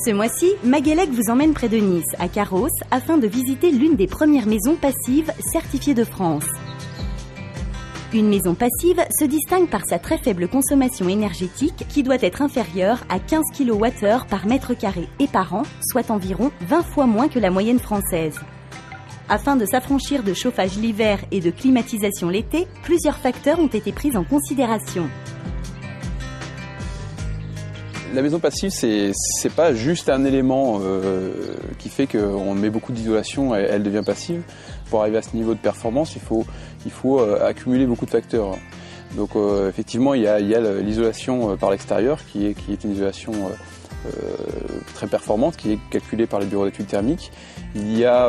Ce mois-ci, Maguélec vous emmène près de Nice, à Carros, afin de visiter l'une des premières maisons passives certifiées de France. Une maison passive se distingue par sa très faible consommation énergétique qui doit être inférieure à 15 kWh par mètre carré et par an, soit environ 20 fois moins que la moyenne française. Afin de s'affranchir de chauffage l'hiver et de climatisation l'été, plusieurs facteurs ont été pris en considération. La maison passive, c'est pas juste un élément qui fait qu'on met beaucoup d'isolation et elle devient passive. Pour arriver à ce niveau de performance, il faut accumuler beaucoup de facteurs. Donc effectivement, il y a l'isolation par l'extérieur qui est une isolation très performante, qui est calculée par les bureaux d'études thermiques. Il y a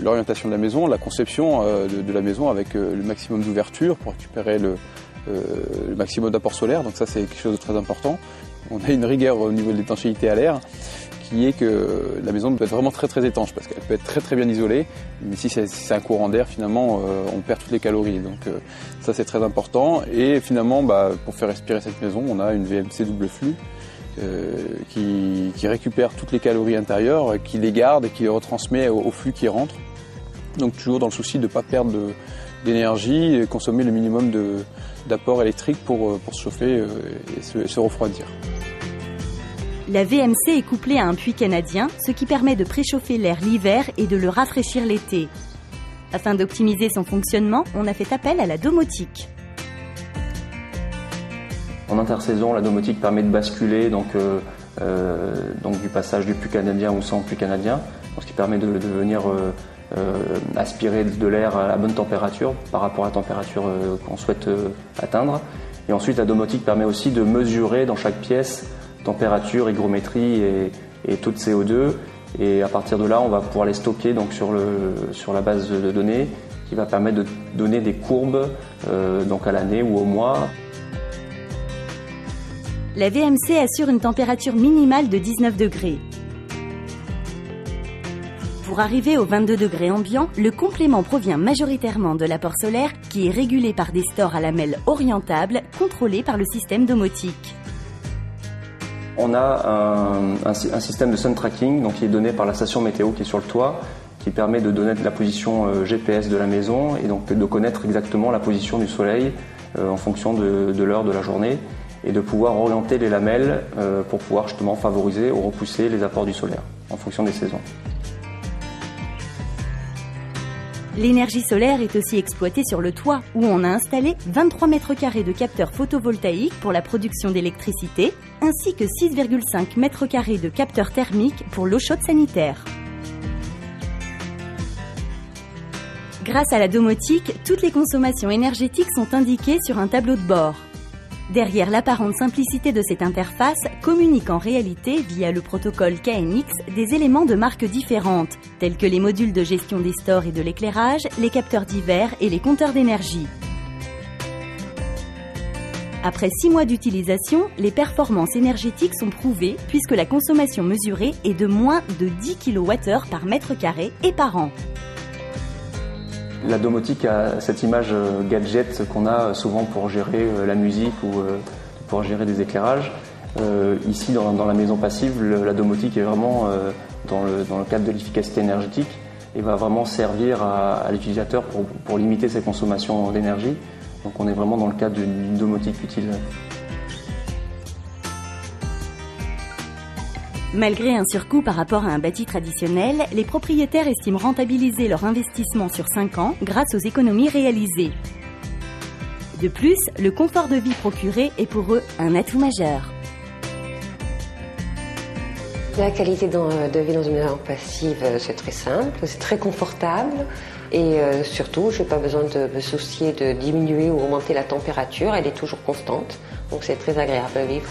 l'orientation de la maison, la conception de la maison avec le maximum d'ouverture pour récupérer le maximum d'apport solaire. Donc ça, c'est quelque chose de très important. On a une rigueur au niveau de l'étanchéité à l'air qui est que la maison peut être vraiment très très étanche parce qu'elle peut être très très bien isolée, mais si c'est un courant d'air, finalement on perd toutes les calories, donc ça c'est très important. Et finalement pour faire respirer cette maison, on a une VMC double flux qui récupère toutes les calories intérieures, qui les garde et qui les retransmet au flux qui rentre, donc toujours dans le souci de ne pas perdre d'énergie et consommer le minimum d'apport électrique pour se chauffer et se refroidir. La VMC est couplée à un puits canadien, ce qui permet de préchauffer l'air l'hiver et de le rafraîchir l'été. Afin d'optimiser son fonctionnement, on a fait appel à la domotique. En intersaison, la domotique permet de basculer donc du passage du puits canadien ou sans puits canadien, ce qui permet de venir aspirer de l'air à la bonne température par rapport à la température qu'on souhaite atteindre. Et ensuite, la domotique permet aussi de mesurer dans chaque pièce température, hygrométrie et taux de CO2. Et à partir de là, on va pouvoir les stocker donc sur la base de données qui va permettre de donner des courbes donc à l'année ou au mois. La VMC assure une température minimale de 19 degrés. Pour arriver aux 22 degrés ambiants, le complément provient majoritairement de l'apport solaire qui est régulé par des stores à lamelles orientables contrôlés par le système domotique. On a un système de sun tracking donc, qui est donné par la station météo qui est sur le toit, qui permet de donner la position GPS de la maison et donc de connaître exactement la position du soleil en fonction de l'heure de la journée et de pouvoir orienter les lamelles pour pouvoir justement favoriser ou repousser les apports du solaire en fonction des saisons. L'énergie solaire est aussi exploitée sur le toit où on a installé 23 mètres carrés de capteurs photovoltaïques pour la production d'électricité ainsi que 6,5 mètres carrés de capteurs thermiques pour l'eau chaude sanitaire. Grâce à la domotique, toutes les consommations énergétiques sont indiquées sur un tableau de bord. Derrière l'apparente simplicité de cette interface communiquent en réalité, via le protocole KNX, des éléments de marques différentes, tels que les modules de gestion des stores et de l'éclairage, les capteurs divers et les compteurs d'énergie. Après 6 mois d'utilisation, les performances énergétiques sont prouvées puisque la consommation mesurée est de moins de 10 kWh par mètre carré et par an. La domotique a cette image gadget qu'on a souvent pour gérer la musique ou pour gérer des éclairages. Ici, dans la maison passive, la domotique est vraiment dans le cadre de l'efficacité énergétique et va vraiment servir à l'utilisateur pour limiter ses consommations d'énergie. Donc on est vraiment dans le cadre d'une domotique utile. Malgré un surcoût par rapport à un bâti traditionnel, les propriétaires estiment rentabiliser leur investissement sur 5 ans grâce aux économies réalisées. De plus, le confort de vie procuré est pour eux un atout majeur. La qualité de vie dans une maison passive, c'est très simple, c'est très confortable et surtout, je n'ai pas besoin de me soucier de diminuer ou augmenter la température, elle est toujours constante, donc c'est très agréable à vivre.